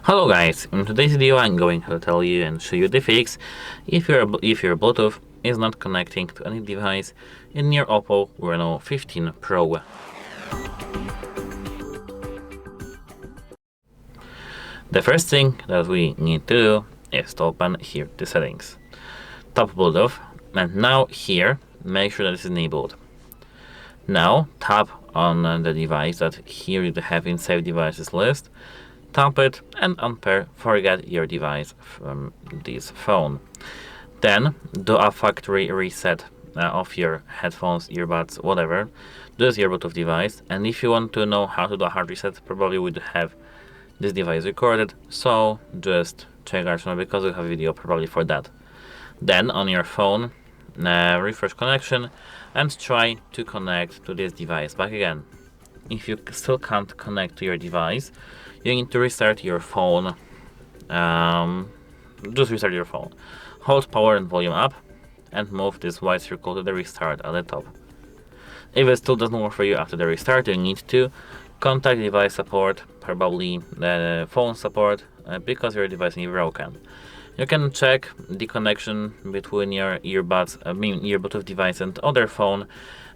Hello guys, in today's video I'm going to tell you and show you the fix if your Bluetooth is not connecting to any device in your Oppo Reno15 Pro. The first thing that we need to do is to open here the settings. Tap Bluetooth, and now here make sure that it's enabled. Now tap on the device that here you have in Save Devices list. Tap it and Unpair forget your device from this phone. Then do a factory reset of your headphones, earbuds, whatever. This is your Bluetooth device, and if you want to know how to do a hard reset, probably would have this device recorded, so just check our channel because we have a video probably for that. Then on your phone, refresh connection and try to connect to this device back again. If you still can't connect to your device, you need to restart your phone. Just restart your phone. Hold power and volume up and move this white circle to the restart at the top. If it still doesn't work for you after the restart, you need to contact device support, probably the phone support, because your device may be broken. You can check the connection between your your Bluetooth device and other phone,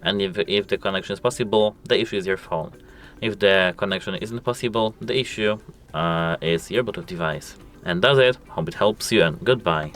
and if the connection is possible, the issue is your phone. If the connection isn't possible, the issue is your Bluetooth device. And that's it. Hope it helps you, and goodbye.